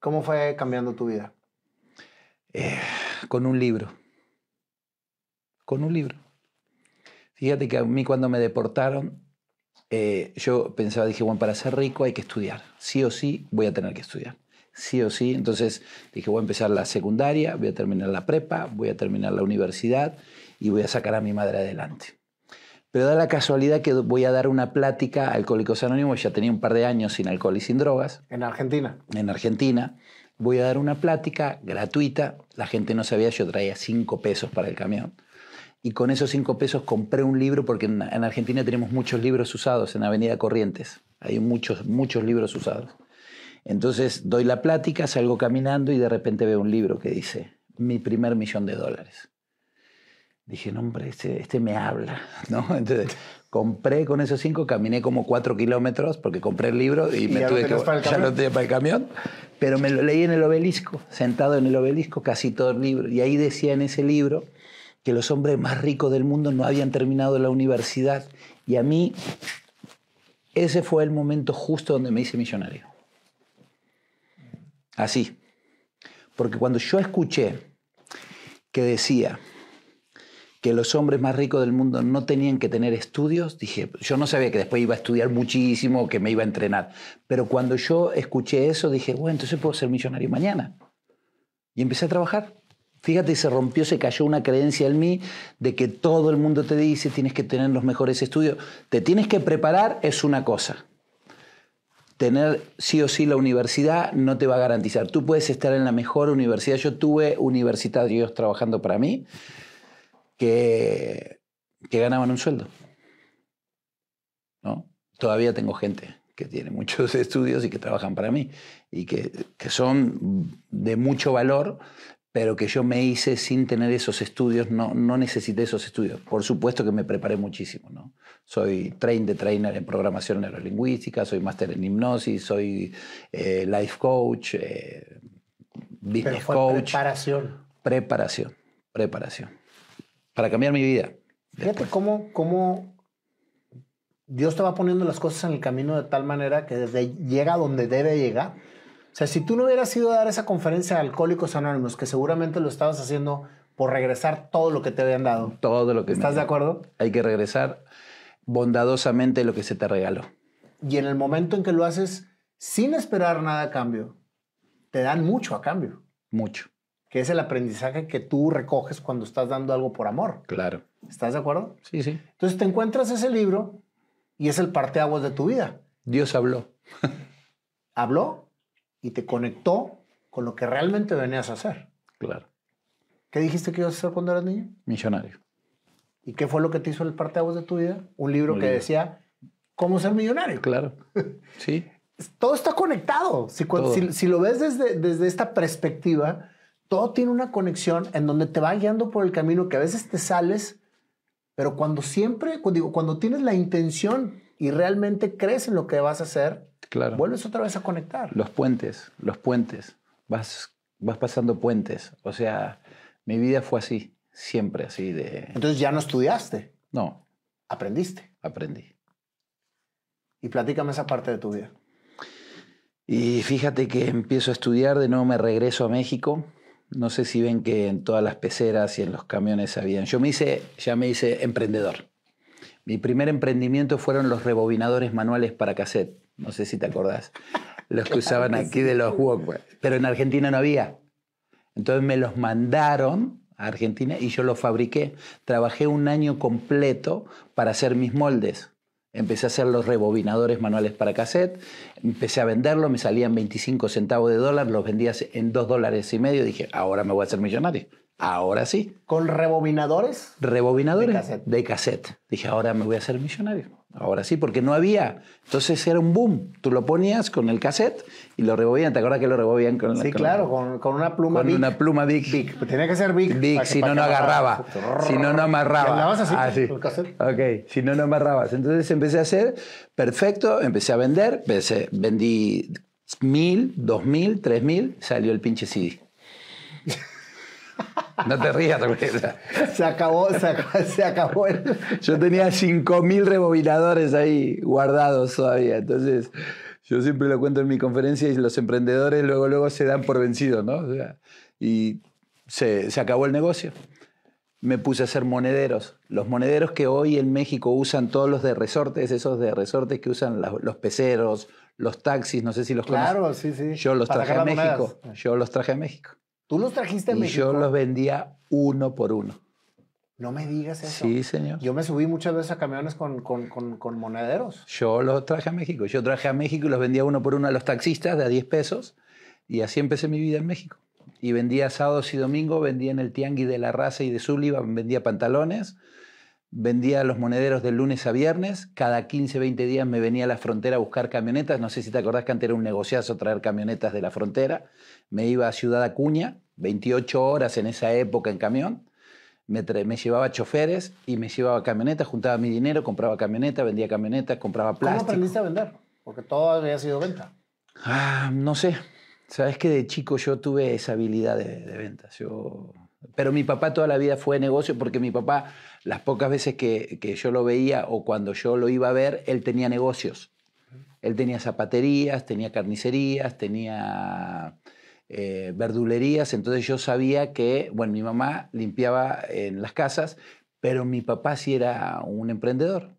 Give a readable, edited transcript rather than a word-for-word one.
¿Cómo fue cambiando tu vida? Con un libro. Con un libro. Fíjate que a mí cuando me deportaron, yo pensaba, dije, bueno, para ser rico hay que estudiar. Sí o sí voy a tener que estudiar. Sí o sí. Entonces dije, voy a empezar la secundaria, voy a terminar la prepa, voy a terminar la universidad y voy a sacar a mi madre adelante. Pero da la casualidad que voy a dar una plática a Alcohólicos Anónimos, ya tenía un par de años sin alcohol y sin drogas. ¿En Argentina? En Argentina. Voy a dar una plática gratuita. La gente no sabía, yo traía 5 pesos para el camión. Y con esos 5 pesos compré un libro, porque en Argentina tenemos muchos libros usados, en Avenida Corrientes. Hay muchos libros usados. Entonces doy la plática, salgo caminando y de repente veo un libro que dice, mi primer $1.000.000. Dije, no, hombre, este me habla, ¿no? Entonces compré con esos 5, caminé como 4 kilómetros porque compré el libro y me tuve que... Ya lo tenía para el camión, pero me lo leí en el Obelisco, sentado en el Obelisco, casi todo el libro. Y ahí decía en ese libro que los hombres más ricos del mundo no habían terminado la universidad. Y a mí, ese fue el momento justo donde me hice millonario. Así. Porque cuando yo escuché que decía que los hombres más ricos del mundo no tenían que tener estudios, dije, yo no sabía que después iba a estudiar muchísimo, que me iba a entrenar. Pero cuando yo escuché eso, dije, bueno, entonces puedo ser millonario mañana. Y empecé a trabajar. Fíjate, se cayó una creencia en mí de que todo el mundo te dice tienes que tener los mejores estudios. Te tienes que preparar es una cosa. Tener sí o sí la universidad no te va a garantizar. Tú puedes estar en la mejor universidad. Yo tuve universitarios trabajando para mí que ganaban un sueldo, ¿no? Todavía tengo gente que tiene muchos estudios y que trabajan para mí y que son de mucho valor, pero que yo me hice sin tener esos estudios, no necesité esos estudios. Por supuesto que me preparé muchísimo, ¿no? Soy trainer en programación neurolingüística, soy máster en hipnosis, soy life coach, business coach. Preparación. Para cambiar mi vida. Fíjate cómo Dios te va poniendo las cosas en el camino de tal manera que llega donde debe llegar. O sea, si tú no hubieras ido a dar esa conferencia de Alcohólicos Anónimos, que seguramente lo estabas haciendo por regresar todo lo que te habían dado. Todo lo que ¿Estás de acuerdo? Hay que regresar bondadosamente lo que se te regaló. Y en el momento en que lo haces sin esperar nada a cambio, te dan mucho a cambio. Mucho. Que es el aprendizaje que tú recoges cuando estás dando algo por amor. Claro. ¿Estás de acuerdo? Sí, sí. Entonces te encuentras ese libro y es el parteaguas de tu vida. Dios habló. Habló y te conectó con lo que realmente venías a hacer. Claro. ¿Qué dijiste que ibas a hacer cuando eras niño? Millonario. ¿Y qué fue lo que te hizo el parteaguas de tu vida? Un libro que decía cómo ser millonario. Claro. Sí. Todo está conectado. Si lo ves desde esta perspectiva, todo tiene una conexión en donde te va guiando por el camino que a veces te sales, pero cuando tienes la intención y realmente crees en lo que vas a hacer, claro, vuelves otra vez a conectar. Los puentes. Vas pasando puentes. O sea, mi vida fue así, siempre así de... Entonces ya no estudiaste. No. Aprendiste. Aprendí. Y platícame esa parte de tu vida. Y fíjate que empiezo a estudiar, de nuevo me regreso a México. No sé si ven que en todas las peceras y en los camiones habían... Ya me hice emprendedor. Mi primer emprendimiento fueron los rebobinadores manuales para cassette. No sé si te acordás. Los que usaban aquí de los Walkman. Pero en Argentina no había. Entonces me los mandaron a Argentina y yo los fabriqué. Trabajé un año completo para hacer mis moldes. Empecé a hacer los rebobinadores manuales para cassette, empecé a venderlos, me salían 25 centavos de dólar, los vendía en $2.50. Dije, ahora me voy a hacer millonario. Ahora sí. ¿Con rebobinadores? Rebobinadores de cassette. Dije, ahora me voy a hacer millonario. Ahora sí, porque no había. Entonces era un boom. Tú lo ponías con el cassette y lo rebobinan. ¿Te acuerdas que lo rebobinan con Sí, claro, con una pluma Bic. Con una pluma Bic. Bic. Tenía que ser Bic. Bic, si no, no agarraba. Si no, no amarraba. ¿Y andabas así sí. el cassette? Ok, si no, no amarrabas. Entonces empecé a hacer, perfecto, empecé a vender. Vendí 1,000, 2,000, 3,000, salió el pinche CD. No te rías, se acabó. Yo tenía 5,000 rebobinadores ahí guardados todavía. Entonces Yo siempre lo cuento en mi conferencia y los emprendedores luego se dan por vencidos, ¿no? O sea, y se acabó el negocio. Me puse a hacer monederos. Los monederos que hoy en México usan todos los de resortes, esos de resortes que usan los peceros, los taxis, no sé si los conoces. Claro, sí, sí. Yo los traje a México. Yo los traje a México. ¿Tú los trajiste a México? Y yo los vendía uno por uno. No me digas eso. Sí, señor. Yo me subí muchas veces a camiones con monederos. Yo los traje a México. Yo traje a México y los vendía uno por uno a los taxistas de a 10 pesos. Y así empecé mi vida en México. Y vendía sábados y domingos, vendía en el Tianguis de La Raza y de Sullivan, vendía pantalones, vendía los monederos de lunes a viernes. Cada 15, 20 días me venía a la frontera a buscar camionetas. No sé si te acordás que antes era un negociazo traer camionetas de la frontera. Me iba a Ciudad Acuña, 28 horas en esa época en camión. Me llevaba choferes y me llevaba camionetas, juntaba mi dinero, compraba camionetas, vendía camionetas, compraba plástico. ¿Cómo aprendiste a vender? Porque todo había sido venta. No sé. Sabes que de chico yo tuve esa habilidad de ventas. Pero mi papá toda la vida fue negocio porque mi papá, las pocas veces que yo lo veía o cuando yo lo iba a ver, él tenía negocios. Él tenía zapaterías, tenía carnicerías, tenía verdulerías. Entonces yo sabía que, bueno, mi mamá limpiaba en las casas, pero mi papá sí era un emprendedor.